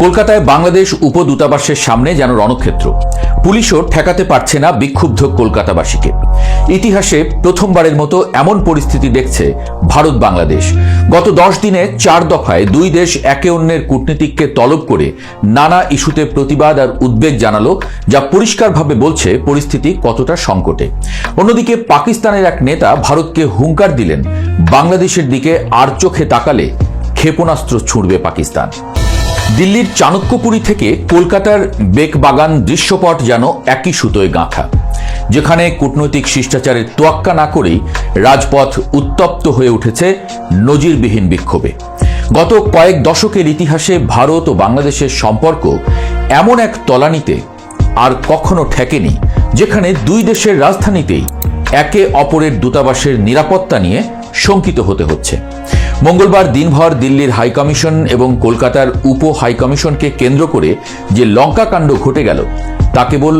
কলকাতায় বাংলাদেশ উপদূতাবাসের সামনে যেন রণক্ষেত্র। পুলিশও ঠেকাতে পারছে না বিক্ষুব্ধ কলকাতাবাসীকে। ইতিহাসে প্রথমবারের মতো এমন পরিস্থিতি দেখছে ভারত বাংলাদেশ। গত 10 দিনে 4 দফায় দুই দেশ একে অন্যের কূটনীতিককে তলব করে নানা ইস্যুতে প্রতিবাদ আর উদ্বেগ জানালো, যা পরিষ্কারভাবে বলছে পরিস্থিতি কতটা সংকটে। অন্যদিকে পাকিস্তানের এক নেতা ভারতকে হুঙ্কার দিলেন, বাংলাদেশের দিকে আর চোখে তাকালে ক্ষেপণাস্ত্র ছুঁড়বে পাকিস্তান। দিল্লির চাণক্যপুরী থেকে কলকাতার বেকবাগান দৃশ্যপট যেন একই সুতোয় গাঁথা, যেখানে কূটনৈতিক শিষ্টাচারের তোয়াক্কা না করেই রাজপথ উত্তপ্ত হয়ে উঠেছে নজিরবিহীন বিক্ষোভে। গত কয়েক দশকের ইতিহাসে ভারত ও বাংলাদেশের সম্পর্ক এমন এক তলানিতে আর কখনো ঠেকেনি, যেখানে দুই দেশের রাজধানীতেই একে অপরের দূতাবাসের নিরাপত্তা নিয়ে শঙ্কিত হতে হচ্ছে। মঙ্গলবার দিনভর দিল্লির হাইকমিশন এবং কলকাতার উপ হাইকমিশনকে কেন্দ্র করে যে লঙ্কাকাণ্ড ঘটে গেল, তা কেবল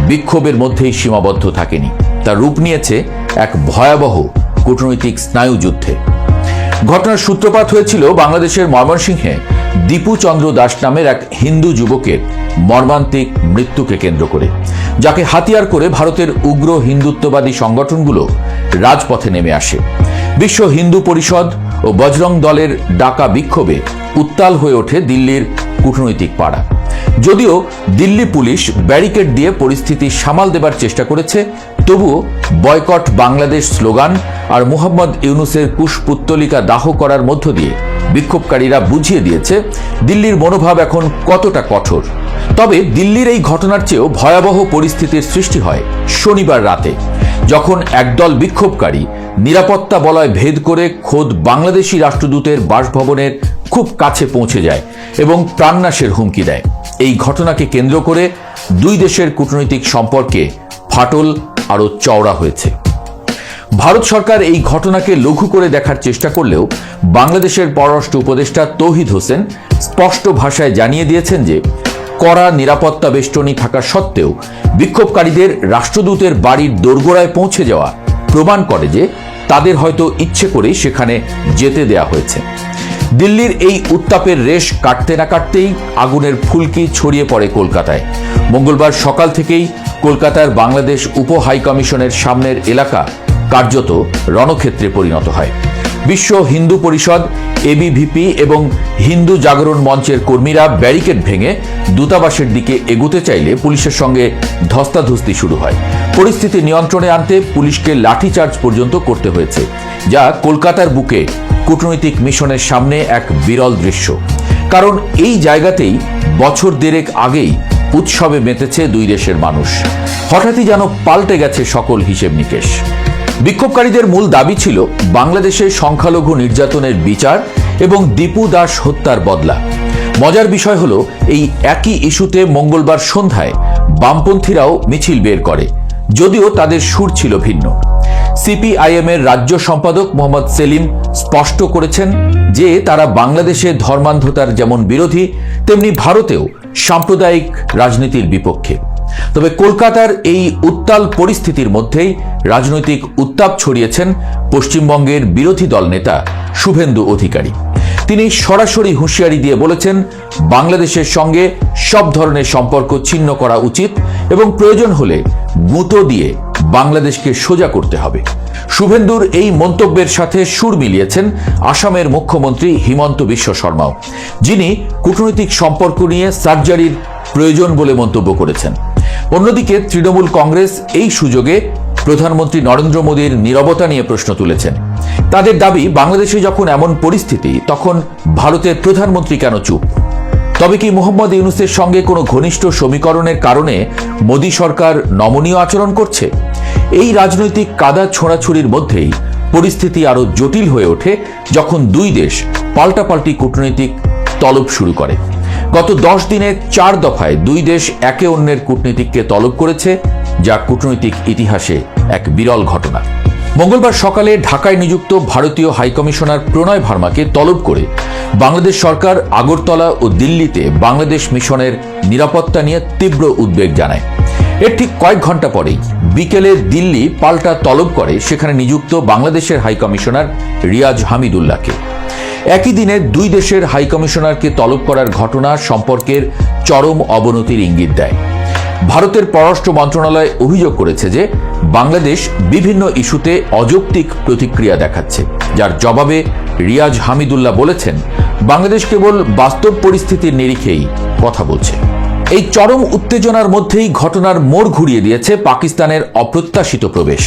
বিক্ষোভের মধ্যেই সীমাবদ্ধ থাকেনি, তা রূপ নিয়েছে এক ভয়াবহ কূটনৈতিক স্নায়ুযুদ্ধে। ঘটনার সূত্রপাত হয়েছিল বাংলাদেশের ময়মনসিংহে দীপু চন্দ্র দাস নামের এক হিন্দু যুবকের মর্মান্তিক মৃত্যুকে কেন্দ্র করে, যাকে হাতিয়ার করে ভারতের উগ্র হিন্দুত্ববাদী সংগঠনগুলো রাজপথে নেমে আসে। বিশ্ব হিন্দু পরিষদ ও বজরং দলের ডাকা বিক্ষোভে উত্তাল হয়ে ওঠে দিল্লির কূটনৈতিক পাড়া। যদিও দিল্লি পুলিশ ব্যারিকেড দিয়ে পরিস্থিতি সামাল দেবার চেষ্টা করেছে, তবুও বয়কট বাংলাদেশ স্লোগান আর মুহাম্মদ ইউনুসের কুশপুত্তলিকা দাহ করার মধ্য দিয়ে বিক্ষোভকারীরা বুঝিয়ে দিয়েছে দিল্লির মনোভাব এখন কতটা কঠোর। তবে দিল্লির এই ঘটনার চেয়েও ভয়াবহ পরিস্থিতির সৃষ্টি হয় শনিবার রাতে, যখন একদল বিক্ষোভকারী নিরাপত্তা বলয় ভেদ করে খোদ বাংলাদেশি রাষ্ট্রদূতের বাসভবনের খুব কাছে পৌঁছে যায় এবং প্রাণনাশের হুমকি দেয়। এই ঘটনাকে কেন্দ্র করে দুই দেশের কূটনৈতিক সম্পর্কে ফাটল আরও চওড়া হয়েছে। ভারত সরকার এই ঘটনাকে লঘু করে দেখার চেষ্টা করলেও বাংলাদেশের পররাষ্ট্র উপদেষ্টা তৌহিদ হোসেন স্পষ্ট ভাষায় জানিয়ে দিয়েছেন যে কড়া নিরাপত্তা বেষ্টনী থাকা সত্ত্বেও বিক্ষোভকারীদের রাষ্ট্রদূতের বাড়ির দোরগোড়ায় পৌঁছে যাওয়া প্রমাণ করে যে তাদের হয়তো ইচ্ছে করেই সেখানে যেতে দেয়া হয়েছে। দিল্লির এই উত্তাপের রেশ কাটতে না কাটতেই আগুনের ফুলকি ছড়িয়ে পড়ে কলকাতায়। মঙ্গলবার সকাল থেকেই কলকাতার বাংলাদেশ উপ হাইকমিশনের সামনের এলাকা কার্যত রণক্ষেত্রে পরিণত হয়। বিশ্ব হিন্দু পরিষদ, এবিভিপি এবং হিন্দু জাগরণ মঞ্চের কর্মীরা ব্যারিকেড ভেঙে দূতাবাসের দিকে এগোতে চাইলে পুলিশের সঙ্গে ধস্তাধস্তি শুরু হয়। পরিস্থিতি নিয়ন্ত্রণে আনতে পুলিশকে লাঠিচার্জ পর্যন্ত করতে হয়েছে, যা কলকাতার বুকে কূটনৈতিক মিশনের সামনে এক বিরল দৃশ্য। কারণ এই জায়গাতেই বছর দেড়েক আগেই উৎসবে মেতেছে দুই দেশের মানুষ। হঠাৎই যেন পাল্টে গেছে সকল হিসেব নিকেশ। বিক্ষোভকারীদের মূল দাবি ছিল বাংলাদেশের সংখ্যালঘু নির্যাতনের বিচার এবং দীপু দাস হত্যার বদলা। মজার বিষয় হলো, এই একই ইস্যুতে মঙ্গলবার সন্ধ্যায় বামপন্থীরাও মিছিল বের করে, যদিও তাদের সুর ছিল ভিন্ন। সিপিআইএম এর রাজ্য সম্পাদক মোহাম্মদ সেলিম স্পষ্ট করেছেন যে তারা বাংলাদেশে ধর্মান্ধতার যেমন বিরোধী, তেমনি ভারতেও সাম্প্রদায়িক রাজনীতির বিপক্ষে। তবে কলকাতার এই উত্তাল পরিস্থিতির মধ্যেই রাজনৈতিক উত্তাপ ছড়িয়েছেন পশ্চিমবঙ্গের বিরোধী দল নেতা শুভেন্দু অধিকারী। তিনি সরাসরি হুঁশিয়ারি দিয়ে বলেছেন, বাংলাদেশের সঙ্গে সব ধরনের সম্পর্ক ছিন্ন করা উচিত এবং প্রয়োজন হলে গুঁতো দিয়ে বাংলাদেশকে সোজা করতে হবে। শুভেন্দুর এই মন্তব্যের সাথে সুর মিলিয়েছেন আসামের মুখ্যমন্ত্রী হিমন্ত বিশ্ব শর্মাও, যিনি কূটনৈতিক সম্পর্ক নিয়ে সার্জারির প্রয়োজন বলে মন্তব্য করেছেন। অন্যদিকে তৃণমূল কংগ্রেস এই সুযোগে প্রধানমন্ত্রী নরেন্দ্র মোদীর নীরবতা নিয়ে প্রশ্ন তুলেছেন। তাদের দাবি, বাংলাদেশে যখন এমন পরিস্থিতি, তখন ভারতের প্রধানমন্ত্রী কেন চুপ? তবে কি মোহাম্মদ ইউনুসের সঙ্গে কোনো ঘনিষ্ঠ সমীকরণের কারণে মোদী সরকার নমনীয় আচরণ করছে? এই রাজনৈতিক কাদা ছোঁড়াছুড়ির মধ্যেই পরিস্থিতি আরও জটিল হয়ে ওঠে যখন দুই দেশ পাল্টাপাল্টি কূটনৈতিক তলব শুরু করে। গত 10 দিনে 4 দফায় দুই দেশ একে অন্যের কূটনীতিককে তলব করেছে, যা কূটনৈতিক ইতিহাসে এক বিরল ঘটনা। মঙ্গলবার সকালে ঢাকায় নিযুক্ত ভারতীয় হাইকমিশনার প্রণয় ভার্মাকে তলব করে বাংলাদেশ সরকার আগরতলা ও দিল্লিতে বাংলাদেশ মিশনের নিরাপত্তা নিয়ে তীব্র উদ্বেগ জানায়। এর ঠিক কয়েক ঘন্টা পরেই বিকেলে দিল্লি পাল্টা তলব করে সেখানে নিযুক্ত বাংলাদেশের হাইকমিশনার রিয়াজ হামিদুল্লাহকে। একই দিনে দুই দেশের হাইকমিশনারকে তলব করার ঘটনা সম্পর্কের চরম অবনতির ইঙ্গিত দেয়। ভারতের পররাষ্ট্র মন্ত্রণালয় অভিযোগ করেছে যে বাংলাদেশ বিভিন্ন ইস্যুতে অযৌক্তিক প্রতিক্রিয়া দেখাচ্ছে, যার জবাবে রিয়াজ হামিদুল্লাহ বলেছেন, বাংলাদেশ কেবল বাস্তব পরিস্থিতির নিরিখেই কথা বলছে। এই চরম উত্তেজনার মধ্যেই ঘটনার মোড় ঘুরিয়ে দিয়েছে পাকিস্তানের অপ্রত্যাশিত প্রবেশ।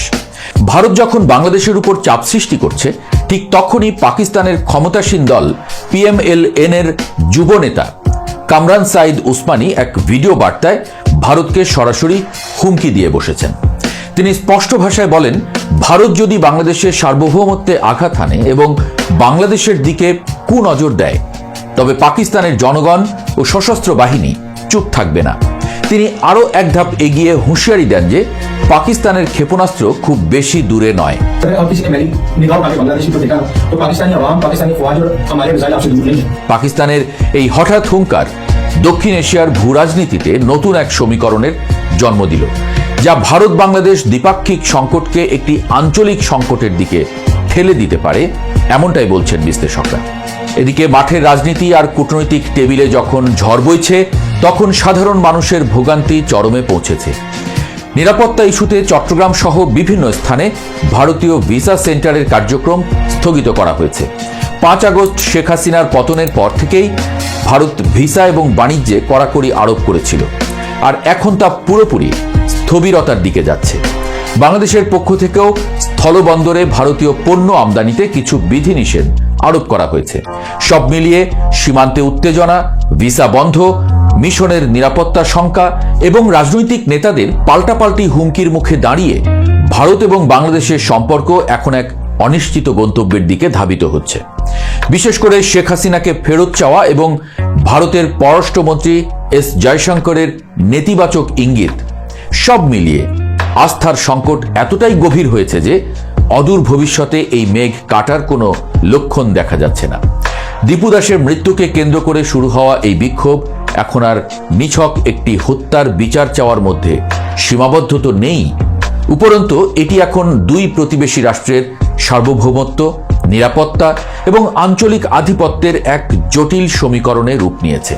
ভারত যখন বাংলাদেশের উপর চাপ সৃষ্টি করছে, ঠিক তখনই পাকিস্তানের ক্ষমতাসীন দল PMLN এর যুব নেতা কামরান সাইদ উসমানী এক ভিডিও বার্তায় ভারতকে সরাসরি হুমকি দিয়ে বসেছেন। তিনি স্পষ্ট ভাষায় বলেন, ভারত যদি বাংলাদেশের সার্বভৌমত্বে আঘাত হানে এবং বাংলাদেশের দিকে কুনজর দেয়, তবে পাকিস্তানের জনগণ ও সশস্ত্র বাহিনী চুপ থাকবে না। তিনি আরও এক ধাপ এগিয়ে হুঁশিয়ারি দেন যে পাকিস্তানের ক্ষেপণাস্ত্র খুব বেশি দূরে নয়। পাকিস্তানের এই হঠাৎ হুঙ্কার দক্ষিণ এশিয়ার ভূরাজনীতিতে নতুন এক সমীকরণের জন্ম দিল, যা ভারত বাংলাদেশ দ্বিপাক্ষিক সংকটকে একটি আঞ্চলিক সংকটের দিকে ঠেলে দিতে পারে, এমনটাই বলছেন বিশ্লেষকরা। এদিকে মাঠের রাজনীতি আর কূটনৈতিক টেবিলে যখন ঝড় বইছে, তখন সাধারণ মানুষের ভোগান্তি চরমে পৌঁছেছে। নিরাপত্তা ইস্যুতে চট্টগ্রাম সহ বিভিন্ন স্থানে ভারতীয় ভিসা সেন্টারের কার্যক্রম স্থগিত করা হয়েছে। 5 আগস্ট শেখ হাসিনার পতনের পর থেকেই ভারত ভিসা এবং বাণিজ্যে কড়াকড়ি আরোপ করেছিল, আর এখন তা পুরোপুরি স্থবিরতার দিকে যাচ্ছে। বাংলাদেশের পক্ষ থেকেও স্থলবন্দরে ভারতীয় পণ্য আমদানিতে কিছু বিধিনিষেধ আরোপ করা হয়েছে। সব মিলিয়ে সীমান্তে উত্তেজনা, ভিসা বন্ধ, মিশনের নিরাপত্তা শঙ্কা এবং রাজনৈতিক নেতাদের পাল্টাপাল্টি হুমকির মুখে দাঁড়িয়ে ভারত এবং বাংলাদেশের সম্পর্ক এখন এক অনিশ্চিত গন্তব্যের দিকে ধাবিত হচ্ছে। বিশেষ করে শেখ হাসিনাকে ফেরত চাওয়া এবং ভারতের পররাষ্ট্রমন্ত্রী এস জয়শঙ্করের নেতিবাচক ইঙ্গিত, সব মিলিয়ে আস্থার সংকট এতটাই গভীর হয়েছে যে অদূর ভবিষ্যতে এই মেঘ কাটার কোনো লক্ষণ দেখা যাচ্ছে না। দীপু দাসের মৃত্যুকে কেন্দ্র করে শুরু হওয়া এই বিক্ষোভ এখন আর নিছক একটি হত্যার বিচার চাওয়ার মধ্যে সীমাবদ্ধ তো নেই, উপরন্তু এটি এখন দুই প্রতিবেশী রাষ্ট্রের সার্বভৌমত্ব, নিরাপত্তা এবং আঞ্চলিক আধিপত্যের এক জটিল সমীকরণে রূপ নিয়েছে।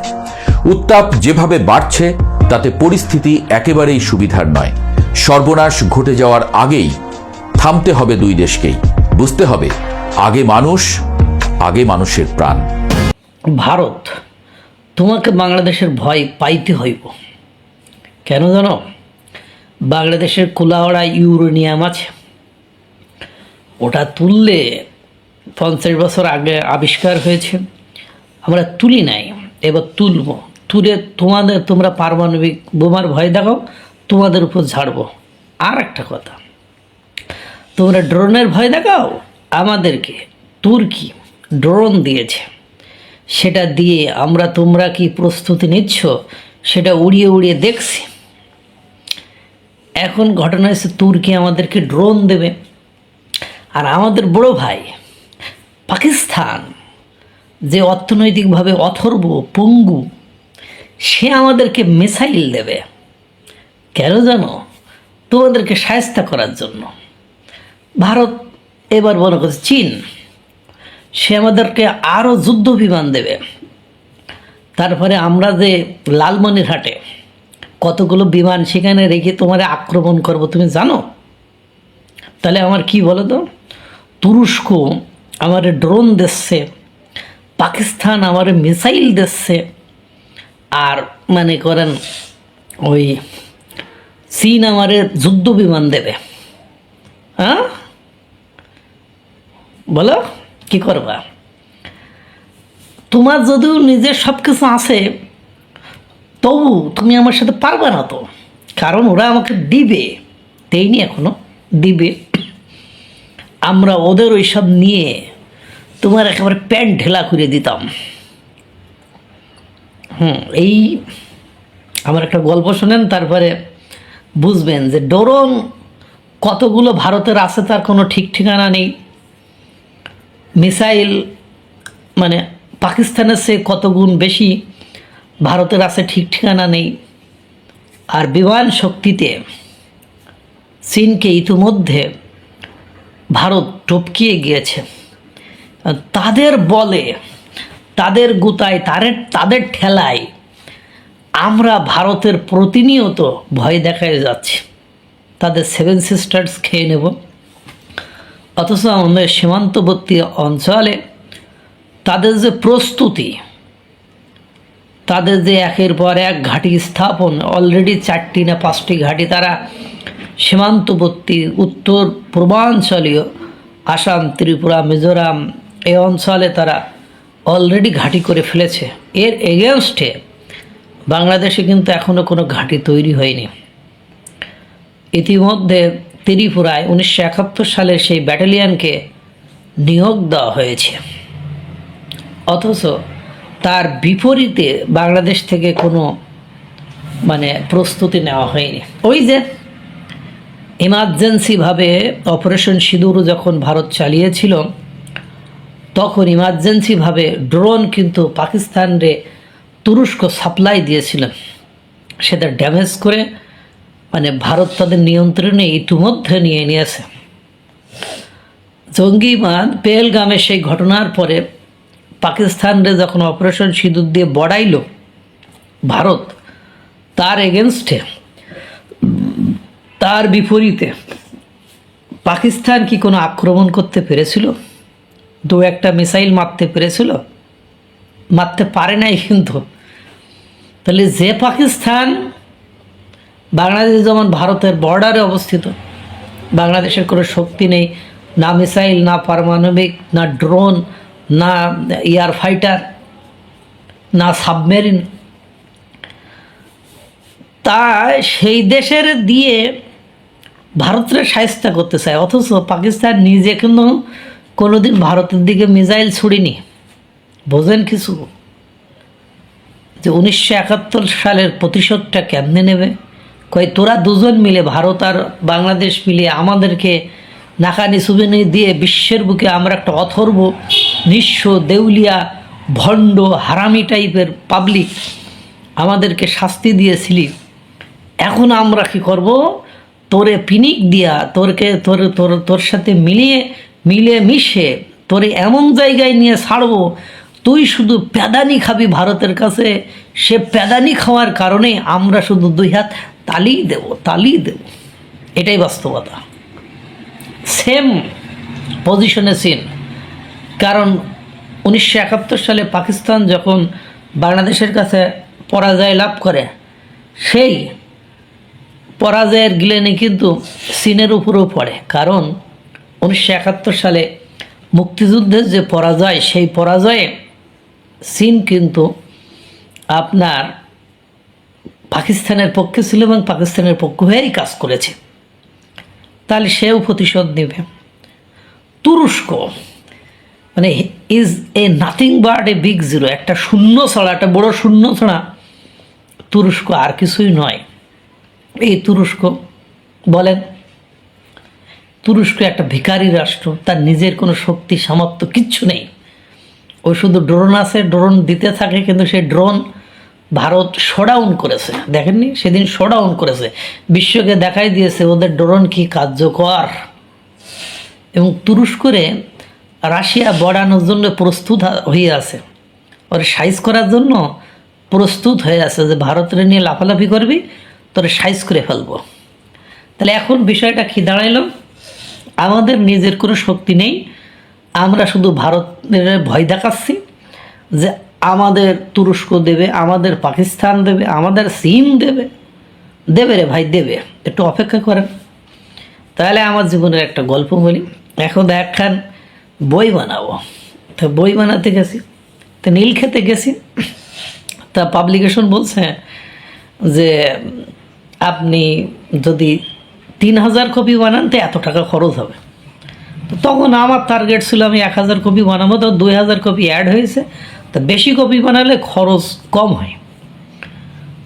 উত্তাপ যেভাবে বাড়ছে, তাতে পরিস্থিতি একেবারেই সুবিধার নয়। সর্বনাশ ঘটে যাওয়ার আগেই থামতে হবে দুই দেশকেই। বুঝতে হবে, আগে মানুষ, আগে মানুষের প্রাণ। ভারত, তোমাকে বাংলাদেশের ভয় পাইতে হইব। কেন জানো? বাংলাদেশের কুলাওড়া ইউরেনিয়াম আছে, ওটা তুললে 50 বছর আগে আবিষ্কার হয়েছে, আমরা তুলি নাই, এবার তুলব। তুলে তোমরা পারমাণবিক বোমার ভয় দেখাও, তোমাদের উপর ছাড়বো। আর একটা কথা, তোমরা ড্রোনের ভয় দেখাও আমাদেরকে, তুর্কি ড্রোন দিয়েছে, সেটা দিয়ে তোমরা কি প্রস্তুতি নিচ্ছ সেটা উড়িয়ে উড়িয়ে দেখছি। এখন ঘটনা হচ্ছে তুর্কি আমাদেরকে ড্রোন দেবে, আর আমাদের বড় ভাই পাকিস্তান, যে অর্থনৈতিকভাবে অথর্ব পঙ্গু, সে আমাদেরকে মিসাইল দেবে। কেন জানো? তোমাদেরকে সাহায্য করার জন্য। ভারত এবার মনে করছে চীন, সে আমাদেরকে আরও যুদ্ধ বিমান দেবে। তারপরে আমরা যে লালমনিরহাটে কতগুলো বিমান সেখানে রেখে তোমারে আক্রমণ করব, তুমি জানো? তাহলে আমার কি বলো তো, তুরস্ক আমার ড্রোন দিচ্ছে, পাকিস্তান আমার মিসাইল দিচ্ছে, আর মানে করেন ওই চীন আমারে যুদ্ধ বিমান দেবে। হ্যাঁ, বলো কি করবা? তোমার যদিও নিজের সব কিছু আছে, তবু তুমি আমার সাথে পারবে না তো, কারণ ওরা আমাকে দিবে, দেয়নি এখনো, দিবে। আমরা ওদের ওইসব নিয়ে তোমার একেবারে প্যান্ট ঢেলা করে দিতাম। এই আমার একটা গল্প শোনেন, তারপরে বুঝবেন যে ড্রোন কতগুলো ভারতের আছে তার কোনো ঠিক ঠিকানা নেই। মিসাইল মানে পাকিস্তানের চেয়ে কত গুণ বেশি ভারতের আছে, ঠিক ঠিকানা নেই। আর বিমান শক্তিতে চীনকে ইতিমধ্যে ভারত টপকিয়ে গিয়েছে। তাদের বলে, তাদের গুতায়, তাদের ঠেলায় আমরা ভারতের প্রতিনিয়ত ভয় দেখায় যাচ্ছি, তাদের 7 সিস্টার্স খেয়ে নেব। অথচ আমাদের সীমান্তবর্তী অঞ্চলে তাদের যে প্রস্তুতি, তাদের যে একের পর এক ঘাঁটি স্থাপন, অলরেডি 4টি না 5টি ঘাঁটি তারা সীমান্তবর্তী উত্তর পূর্বাঞ্চলীয় আসাম, ত্রিপুরা, মিজোরাম এই অঞ্চলে তারা অলরেডি ঘাঁটি করে ফেলেছে। এর এগেনস্টে বাংলাদেশে কিন্তু এখনও কোনো ঘাঁটি তৈরি হয়নি। ইতিমধ্যে ত্রিপুরায় 1971 সালের সেই ব্যাটালিয়নকে নিয়োগ দেওয়া হয়েছে, অথচ তার বিপরীতে বাংলাদেশ থেকে কোনো প্রস্তুতি নেওয়া হয়নি। ওই যে ইমার্জেন্সিভাবে অপারেশন সিঁদুর যখন ভারত চালিয়েছিল, তখন ইমার্জেন্সিভাবে ড্রোন কিন্তু পাকিস্তানরে তুরস্ক সাপ্লাই দিয়েছিল, সেটা ড্যামেজ করে ভারত তাদের নিয়ন্ত্রণে ইতিমধ্যে নিয়ে নিয়েছে। জঙ্গিবাদ পেহেলগামে সেই ঘটনার পরে পাকিস্তানরে যখন অপারেশন সিঁদুর দিয়ে বড়াইল ভারত, তার এগেনস্টে, তার বিপরীতে পাকিস্তান কি কোনো আক্রমণ করতে পেরেছিল? 2-1টা মিসাইল মারতে পেরেছিল? মারতে পারে নাই কিন্তু। তাহলে যে পাকিস্তান, বাংলাদেশ যেমন ভারতের বর্ডারে অবস্থিত, বাংলাদেশের কোনো শক্তি নেই, না মিসাইল, না পারমাণবিক, না ড্রোন, না এয়ার ফাইটার, না সাবমেরিন, তা সেই দেশের দিয়ে ভারতের সাহায্য করতে চায়। অথচ পাকিস্তান নিজে কিন্তু কোনোদিন ভারতের দিকে মিসাইল ছুড়িনি। বোঝেন কিছু যে 1971 সালের প্রতিশোধটা কেমনে নেবে? কই তোরা দুজন মিলে, ভারত আর বাংলাদেশ মিলে আমাদেরকে নাকানি সুবিনি দিয়ে বিশ্বের বুকে আমরা একটা অথর্ব, নিঃস্ব, দেউলিয়া, ভণ্ড, হারামি টাইপের পাবলিক আমাদেরকে শাস্তি দিয়েছিলি। এখন আমরা কি করব? তোরে পিনিক দিয়া, তোর সাথে মিলে মিশে তোরে এমন জায়গায় নিয়ে ছাড়বো, তুই শুধু প্যাদানি খাবি ভারতের কাছে। সে প্যাদানি খাওয়ার কারণে আমরা শুধু 2 হাত তালি দেব। এটাই বাস্তবতা। সেম পজিশনে সিন। কারণ 1971 সালে পাকিস্তান যখন বাংলাদেশের কাছে পরাজয় লাভ করে, সেই পরাজয়ের গ্লেনে কিন্তু চীনের উপরেও পড়ে। কারণ 1971 সালে মুক্তিযুদ্ধের যে পরাজয়, সেই পরাজয়ে চীন কিন্তু আপনার পাকিস্তানের পক্ষে ছিল এবং পাকিস্তানের পক্ষ হয়েই কাজ করেছে। তাহলে সেও প্রতিশোধ নেবে। তুরস্ক is a nothing but a big zero, একটা শূন্য ছাড়া, একটা বড় শূন্য ছাড়া তুরস্ক আর কিছুই নয়। এই তুরস্ক বলেন, তুরস্ক একটা ভিখারি রাষ্ট্র, তার নিজের কোনো শক্তি সামর্থ্য কিচ্ছু নেই। ওই শুধু ড্রোন আছে, ড্রোন দিতে থাকে, কিন্তু সেই ড্রোন ভারত শোডাউন করেছে। দেখেননি সেদিন শোডাউন করেছে, বিশ্বকে দেখাই দিয়েছে ওদের ড্রোন কি কার্যকর। এবং তুরস্করে রাশিয়া বড়ানোর জন্য প্রস্তুত হয়ে আছে, ওর সাইজ করার জন্য প্রস্তুত হয়ে আছে যে ভারতের নিয়ে লাফালাফি করবি, তোর সাইজ করে ফেলবো। তাহলে এখন বিষয়টা কি দাঁড়াইল? আমাদের নিজের কোনো শক্তি নেই, আমরা শুধু ভারতের ভয় দেখাচ্ছি যে আমাদের তুরস্ক দেবে, আমাদের পাকিস্তান দেবে, আমাদের চীন দেবে রে ভাই, দেবে, একটু অপেক্ষা করেন। তাহলে আমার জীবনের একটা গল্প বলি। এখন একখান বই বানাবো, তো বই বানাতে গেছি, তো নীলক্ষেতে গেছি, তা পাবলিকেশন বলছে যে আপনি যদি 3000 কপি বানান তো এত টাকা খরচ হবে। তো তখন আমার টার্গেট ছিল আমি 1000 কপি বানাবো, তো 2000 কপি অ্যাড হয়েছে, তো বেশি কপি বানালে খরচ কম হয়।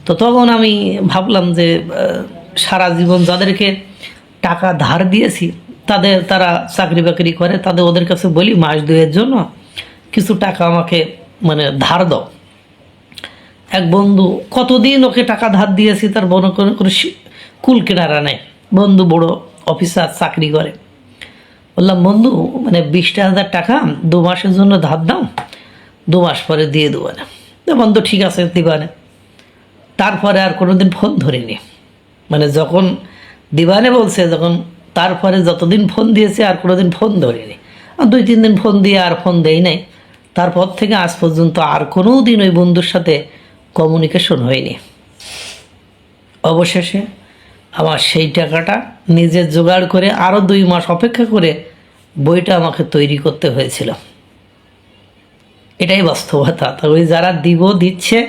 তো তখন আমি ভাবলাম যে সারা জীবন যাদেরকে টাকা ধার দিয়েছি, তারা চাকরি বাকরি করে, ওদের কাছে বলি মাস 2-এর জন্য কিছু টাকা আমাকে ধার দাও। এক বন্ধু, কতদিন ওকে টাকা ধার দিয়েছি, তার কোনো কুল কেনারা নেই। বন্ধু বড় অফিসার, চাকরি করে। বললাম বন্ধু মানে 20,000 টাকা 2 মাসের জন্য ধার দাও, 2 মাস পরে দিয়ে দেবো না। তো বন্ধু ঠিক আছে দিবা না। তারপরে আর কোনোদিন ফোন ধরিনি, মানে যখন দিবানে বলছে যখন, তারপরে যতদিন ফোন দিয়েছে আর কোনোদিন ফোন ধরিনি। আর 2-3 দিন ফোন দিয়ে আর ফোন দেই নাই। তারপর থেকে আজ পর্যন্ত আর কোনো দিন ওই বন্ধুর সাথে কমিউনিকেশন হয়নি। অবশেষে আমার সেই টাকাটা নিজে জোগাড় করে আরও 2 মাস অপেক্ষা করে বইটা আমাকে তৈরি করতে হয়েছিল। এটাই বাস্তবতা। তো ওই যারা দিচ্ছে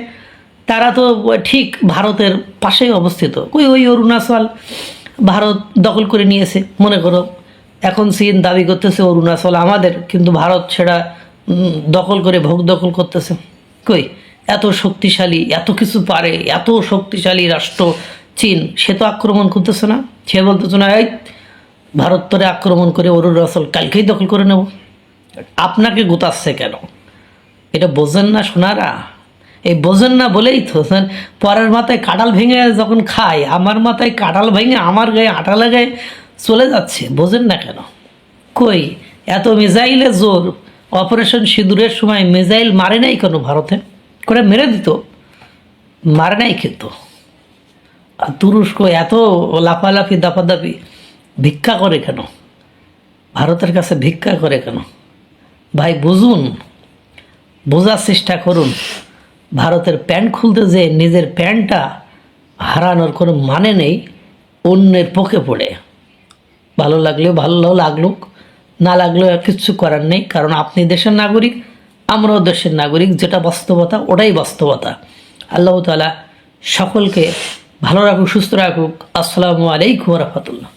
তারা তো ঠিক ভারতের পাশেই অবস্থিত। ওই অরুণাচল ভারত দখল করে নিয়েছে। মনে করো এখন চীন দাবি করতেছে অরুণাচল আমাদের, কিন্তু ভারত সেটা দখল করে ভোগ দখল করতেছে। এত শক্তিশালী, এত কিছু পারে, এত শক্তিশালী রাষ্ট্র চীন, সে তো আক্রমণ করতেছে না। সে বলতেছে না এই ভারত তোরে আক্রমণ করে অরুণাচল কালকেই দখল করে নেব। আপনাকে গোতাচ্ছে কেন? এটা বোঝেন না সোনারা? এই বোঝেন না বলেই তো পরের মাথায় কাঁঠাল ভেঙে যখন খায়, আমার মাথায় কাঁঠাল ভেঙে আমার গায়ে আটা লাগায় চলে যাচ্ছে। বোঝেন না কেন? এত মিসাইলের জোর, অপারেশন সিঁদুরের সময় মিসাইল মারে নাই কেন? ভারতে করে মেরে দিত, মারে নাই কিন্তু। আর তুরস্ক এত লাফালাফি দাপাদাপি ভিক্ষা করে কেন? ভারতের কাছে ভিক্ষা করে কেন? ভাই বুঝুন, বোঝার চেষ্টা করুন। ভারতের প্যান্ট খুলতে যে নিজের প্যান্টটা হারানোর কোনো মানে নেই, অন্যের পক্ষে পড়ে। ভালো লাগলেও ভালো লাগলুক, না লাগলেও কিচ্ছু করার নেই, কারণ আপনি দেশের নাগরিক, আমরাও দেশের নাগরিক। যেটা বাস্তবতা ওটাই বাস্তবতা। আল্লাহ তাআলা সকলকে ভালো রাখুক, সুস্থ রাখুক। আসসালামু আলাইকুম ওয়া রাহমাতুল্লাহ।